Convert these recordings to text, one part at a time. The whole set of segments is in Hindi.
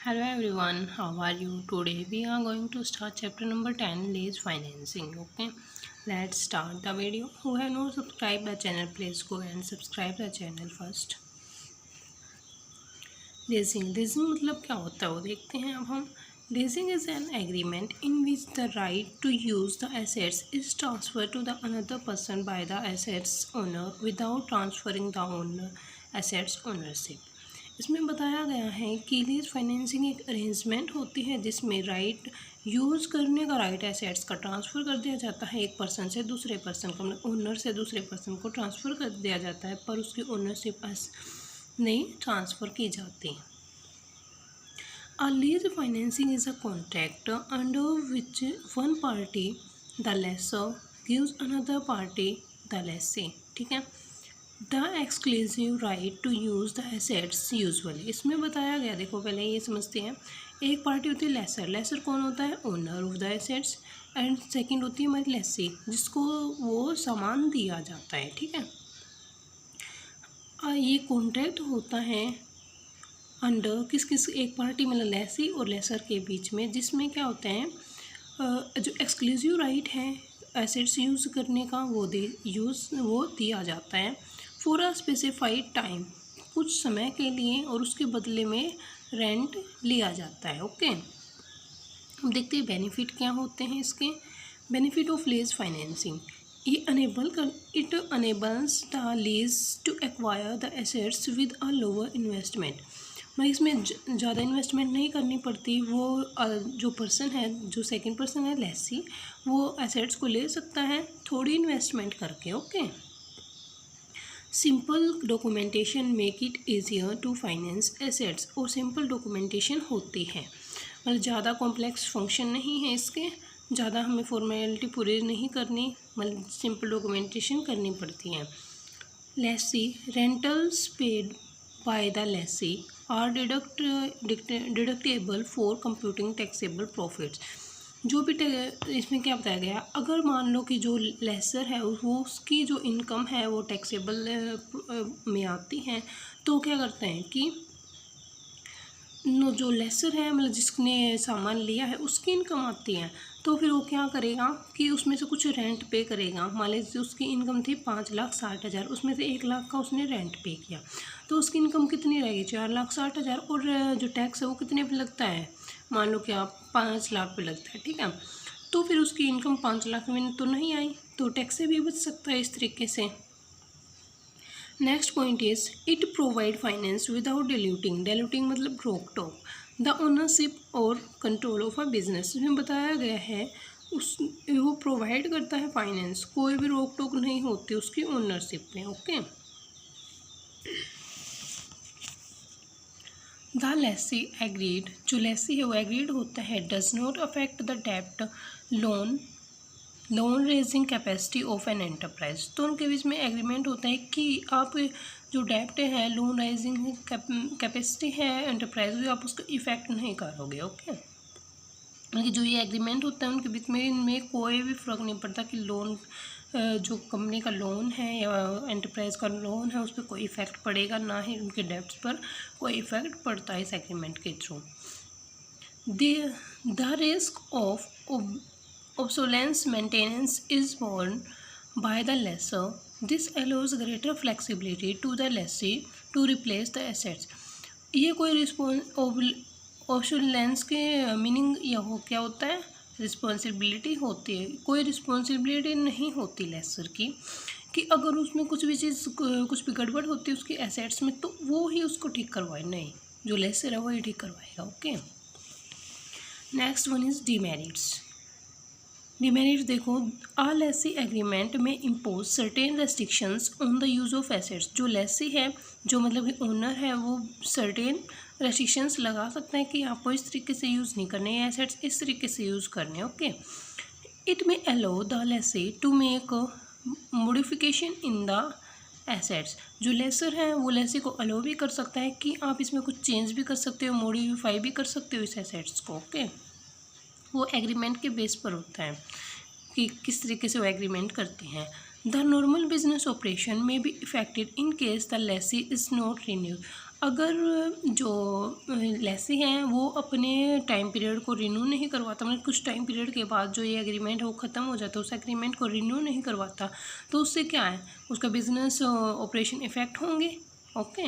Hello everyone, how are you? Today we are going to start chapter number 10, lease financing. Okay, let's start the video. Who have not subscribed the channel, please go and subscribe the channel first. Leasing मतलब क्या होता है वो देखते हैं अब हम. Leasing is an agreement in which the right to use the assets is transfer to the another person by the assets owner without transferring the owner assets ownership. इसमें बताया गया है कि लीज फाइनेंसिंग एक अरेंजमेंट होती है जिसमें राइट यूज़ करने का राइट एसेट्स का ट्रांसफ़र कर दिया जाता है एक पर्सन से दूसरे पर्सन को, मतलब ओनर से दूसरे पर्सन को ट्रांसफ़र कर दिया जाता है पर उसकी ओनरशिप नहीं ट्रांसफ़र की जाती. A lease financing is a contract under which one party, the lessor, gives another party, the lessee. ठीक है. The exclusive right to use the assets usually. इसमें बताया गया, देखो पहले ये समझते हैं. एक पार्टी होती है लेसर. लेसर कौन होता है? Owner of the assets. And second होती है हमारी लेसी जिसको वो सामान दिया जाता है. ठीक है. ये कॉन्ट्रैक्ट होता है अंडर किस एक पार्टी मतलब लेसी और लेसर के बीच में, जिसमें क्या होता है जो एक्सक्लूसिव राइट है एसेट्स यूज़ करने का वो दिया जाता है फॉर अ स्पेसिफाइड टाइम, कुछ समय के लिए, और उसके बदले में रेंट लिया जाता है. ओके. अब देखते हैं बेनिफिट क्या होते हैं इसके. Benefit of lease financing. It enables the lease to acquire the assets with a lower investment. मैं इसमें ज़्यादा इन्वेस्टमेंट नहीं करनी पड़ती. वो जो पर्सन है, जो सेकंड पर्सन है लेसी, वो एसेट्स को ले सकता है थोड़ी इन्वेस्टमेंट करके. Okay. Simple documentation make it easier to finance assets. और सिंपल डॉक्यूमेंटेशन होती है, मतलब ज़्यादा कॉम्प्लेक्स फंक्शन नहीं है इसके, ज़्यादा हमें फॉर्मेलिटी पूरी नहीं करनी, मतलब सिंपल डॉक्यूमेंटेशन करनी पड़ती है. Lessee rentals paid by the lessee are deductible for computing taxable profits. जो भी इसमें क्या बताया गया, अगर मान लो कि जो लेसर है वो उसकी जो इनकम है वो टैक्सेबल में आती है, तो क्या करते हैं कि जो लेसर है मतलब जिसने सामान लिया है उसकी इनकम आती है, तो फिर वो क्या करेगा कि उसमें से कुछ रेंट पे करेगा. मान लीजिए उसकी इनकम थी 5,60,000, उसमें से 1,00,000 का उसने रेंट पे किया, तो उसकी इनकम कितनी रहेगी? 4,60,000. और जो टैक्स है वो कितने पे लगता है? मान लो कि आप 5 लाख पे लगता है. ठीक है. तो फिर उसकी इनकम 5 लाख में तो नहीं आई, तो टैक्स से भी बच सकता है इस तरीके से. Next point is it provide finance without diluting मतलब रोक टोक द ओनरशिप और कंट्रोल ऑफ अ बिजनेस. इसमें बताया गया है वो प्रोवाइड करता है फाइनेंस, कोई भी रोक टोक नहीं होती उसकी ओनरशिप में. ओके. The lessee agreed. जो लेसी है वो एग्रीड होता है डज नॉट अफेक्ट द डेप्ट loan raising capacity of an enterprise. तो उनके बीच में एग्रीमेंट होता है कि आप जो डेप्ट है, लोन रेजिंग कैपेसिटी है एंटरप्राइज की, आप उसको इफेक्ट नहीं करोगे. ओके. मतलब जो ये एग्रीमेंट होता है उनके बीच में, इनमें कोई भी फ़र्क नहीं पड़ता कि लोन जो कंपनी का लोन है या एंटरप्राइज का लोन है उस पर कोई इफेक्ट पड़ेगा, ना ही उनके डेप्ट्स पर कोई इफेक्ट पड़ता है इस एग्रीमेंट के through. The risk of obsolescence maintenance is borne by the lessor. This allows greater flexibility to the lessee to replace the assets. ये कोई obsolescence के मीनिंग यह क्या होता है? रिस्पॉन्सिबिलिटी होती है. कोई रिस्पॉन्सिबिलिटी नहीं होती लेसर की कि अगर उसमें कुछ भी चीज़ कुछ भी गड़बड़ होती है उसकी एसेट्स में तो वो ही उसको ठीक करवाए, नहीं, जो लेसर है वही ठीक करवाएगा. Okay. Next one is demerits. Demerits देखो, आ लेसी एग्रीमेंट में impose certain restrictions on the use of assets. जो लेसी है, जो मतलब ओनर है, वो सर्टेन रेस्ट्रिक्शंस लगा सकता है कि आपको इस तरीके से यूज़ नहीं करने हैं एसेट्स, इस तरीके से यूज़ करने. Okay. It may allow the lessee to make modification in the assets. जो लेसर है वो लेसी को अलो भी कर सकता है कि आप इसमें कुछ चेंज भी कर सकते हो, मॉडिफाई भी कर सकते हो इस एसेट्स को. ओके. वो एग्रीमेंट के बेस पर होता है कि किस तरीके से वो एग्रीमेंट करते हैं. The normal business operation may be affected in case the lessee is not renewed. अगर जो लेसी हैं वो अपने टाइम पीरियड को रिन्यू नहीं करवाता, मतलब कुछ टाइम पीरियड के बाद जो ये एग्रीमेंट है वो ख़त्म हो जाता है, उस एग्रीमेंट को रिन्यू नहीं करवाता, तो उससे क्या है, उसका बिजनेस ऑपरेशन इफेक्ट होंगे। Okay,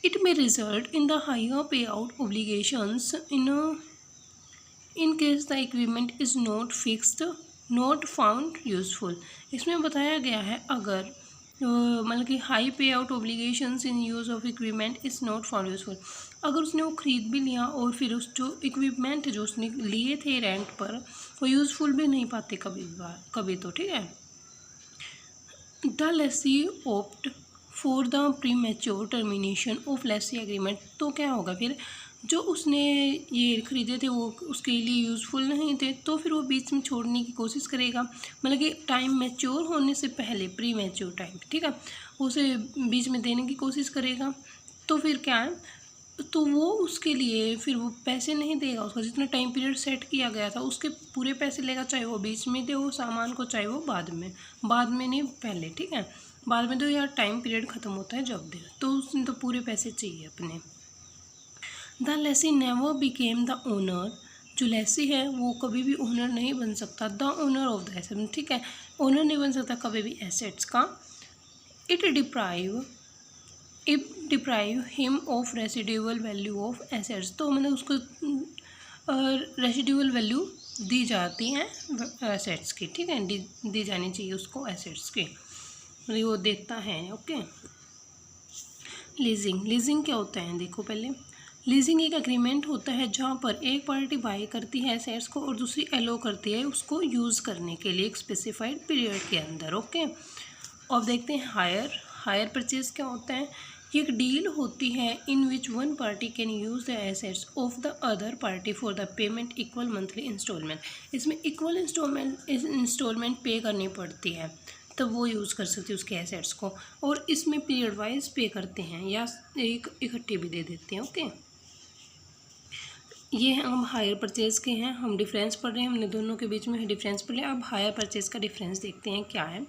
it may result in the higher pay out obligations in case the agreement is not fixed not found useful. इसमें बताया गया है अगर मतलब कि high pay out obligations in use of equipment is not found useful, अगर उसने वो ख़रीद भी लिया और फिर उस जो इक्विपमेंट जो उसने लिए थे रेंट पर वो यूज़फुल भी नहीं पाते कभी तो, ठीक है। The Lesi opt for the pre mature termination of Lesi agreement, तो क्या होगा फिर, जो उसने ये ख़रीदे थे वो उसके लिए यूज़फुल नहीं थे तो फिर वो बीच में छोड़ने की कोशिश करेगा, मतलब कि टाइम मैच्योर होने से पहले प्री मैच्योर टाइम, ठीक है, उसे बीच में देने की कोशिश करेगा। तो फिर क्या है, तो वो उसके लिए फिर वो पैसे नहीं देगा, उसका जितना टाइम पीरियड सेट किया गया था उसके पूरे पैसे लेगा, चाहे वो बीच में दे वो सामान को, चाहे वो बाद में नहीं पहले, ठीक है। बाद में तो यार टाइम पीरियड ख़त्म होता है जब दे, तो उसने तो पूरे पैसे चाहिए अपने। The Lesi never became the owner, जो लेसी है वो कभी भी ओनर नहीं बन सकता, the owner of the asset, ठीक है, ओनर नहीं बन सकता कभी भी एसेट्स का। It deprive him of residual value of assets, तो मतलब उसको रेसिडुअल वैल्यू दी जाती हैं एसेट्स की, ठीक है, दी जानी चाहिए उसको एसेट्स की, मतलब वो देता है। ओके, लीजिंग क्या होता है देखो पहले। लीजिंग एक एग्रीमेंट होता है जहाँ पर एक पार्टी बाई करती है एसेट्स को और दूसरी एलो करती है उसको यूज़ करने के लिए एक स्पेसिफाइड पीरियड के अंदर। ओके, अब देखते हैं हायर परचेज क्या होता है। ये एक डील होती है in which one party can use the assets of the other party for the payment equal monthly instalment, इसमें इक्वल इंस्टॉलमेंट पे करनी पड़ती है तब वो यूज़ कर सकती है उसके एसेट्स को, और इसमें पीरियड वाइज पे करते हैं या एक इकट्ठे भी दे देते हैं। ओके, ये हम हायर परचेज़ के हैं, हम डिफरेंस पढ़ रहे हैं, हमने दोनों के बीच में डिफरेंस पढ़ लिया। अब हायर परचेज़ का डिफरेंस देखते हैं क्या है।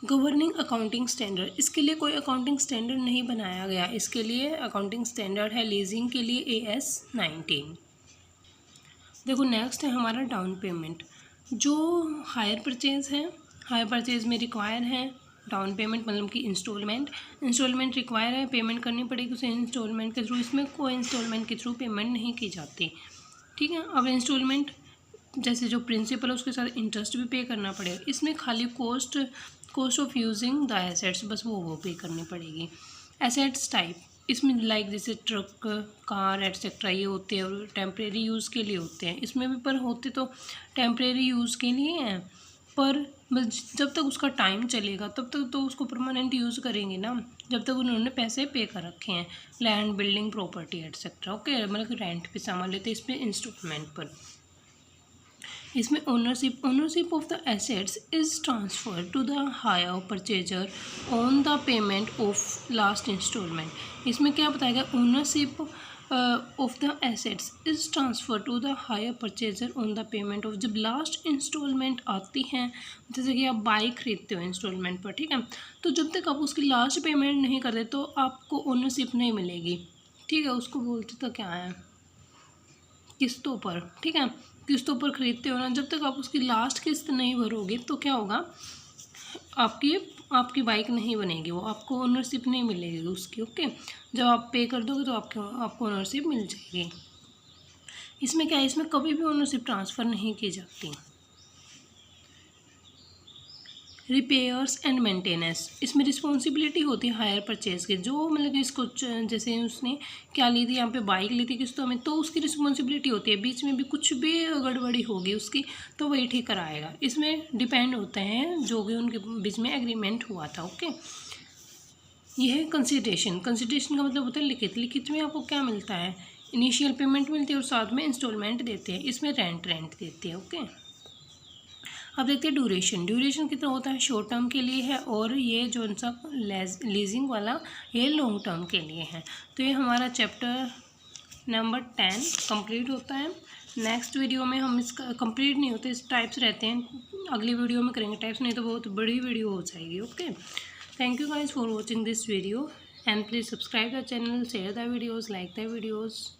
गवर्निंग अकाउंटिंग स्टैंडर्ड, इसके लिए कोई अकाउंटिंग स्टैंडर्ड नहीं बनाया गया, इसके लिए अकाउंटिंग स्टैंडर्ड है लीजिंग के लिए AS 19। देखो नेक्स्ट है हमारा डाउन पेमेंट, जो हायर परचेज़ है, हायर परचेज़ में रिक्वायर है डाउन पेमेंट, मतलब कि इंस्टॉलमेंट रिक्वायर है, पेमेंट करनी पड़ेगी उसे इंस्टॉलमेंट के थ्रू, इसमें कोई इंस्टॉलमेंट के थ्रू पेमेंट नहीं की जाती, ठीक है। अब इंस्टॉलमेंट जैसे जो प्रिंसिपल है उसके साथ इंटरेस्ट भी पे करना पड़ेगा, इसमें खाली cost of using the assets बस वो पे करनी पड़ेगी। एसेट्स टाइप, इसमें लाइक जैसे ट्रक, कार एटसेट्रा ये होते हैं और टेम्परेरी यूज़ के लिए होते हैं, इसमें भी पर होते तो टेम्परेरी यूज़ के लिए हैं, पर बस जब तक उसका टाइम चलेगा तब तक तो उसको परमानेंट यूज़ करेंगे ना, जब तक उन्होंने पैसे पे कर रखे हैं, land building property etcetera. Okay, मतलब रेंट पे सामान लेते हैं इस पर इंस्टॉलमेंट पर। इसमें ownership of the assets is transfer to the hire purchaser on the payment of last instalment. इसमें क्या बताया गया, ownership of the assets is transfer to the hire purchaser on the payment of, जब लास्ट इंस्टॉलमेंट आती है, जैसे कि आप बाइक खरीदते हो इंस्टॉलमेंट पर, ठीक है, तो जब तक आप उसकी लास्ट पेमेंट नहीं करते तो आपको ओनरशिप नहीं मिलेगी, ठीक है, उसको बोलते तो क्या है, किस्तों पर, ठीक है, किस्तों पर खरीदते हो ना, जब तक आप उसकी लास्ट किस्त नहीं भरोगे तो क्या होगा, आपकी बाइक नहीं बनेगी, वो आपको ओनरशिप नहीं मिलेगी उसकी। ओके, जब आप पे कर दोगे तो आपको ओनरशिप मिल जाएगी। इसमें क्या है, इसमें कभी भी ओनरशिप ट्रांसफ़र नहीं की जाती। रिपेयर्स एंड मेंटेनेंस, इसमें रिस्पॉन्सिबिलिटी होती है हायर परचेज के, जो मतलब कि इसको जैसे उसने क्या ली थी, यहाँ पे बाइक ली थी किस्तों में, तो उसकी रिस्पॉन्सिबिलिटी होती है, बीच में भी कुछ भी गड़बड़ी होगी उसकी तो वही ठीक कराएगा, इसमें डिपेंड होते हैं जो भी उनके बीच में एग्रीमेंट हुआ था। ओके, यह है कंसिडरेशन का मतलब होता है लिखित में आपको क्या मिलता है, इनिशियल पेमेंट मिलती है और साथ में इंस्टॉलमेंट देते हैं, इसमें रेंट देते हैं। ओके, अब देखते हैं ड्यूरेशन कितना होता है, शॉर्ट टर्म के लिए है और ये जो सा लीजिंग वाला ये लॉन्ग टर्म के लिए है। तो ये हमारा चैप्टर नंबर 10 कंप्लीट होता है। नेक्स्ट वीडियो में हम इसका कंप्लीट नहीं होते, इस टाइप्स रहते हैं, अगली वीडियो में करेंगे टाइप्स, नहीं तो बहुत बड़ी वीडियो हो जाएगी। Okay, thank you guys for watching this video and please subscribe the channel, share the videos, like the videos.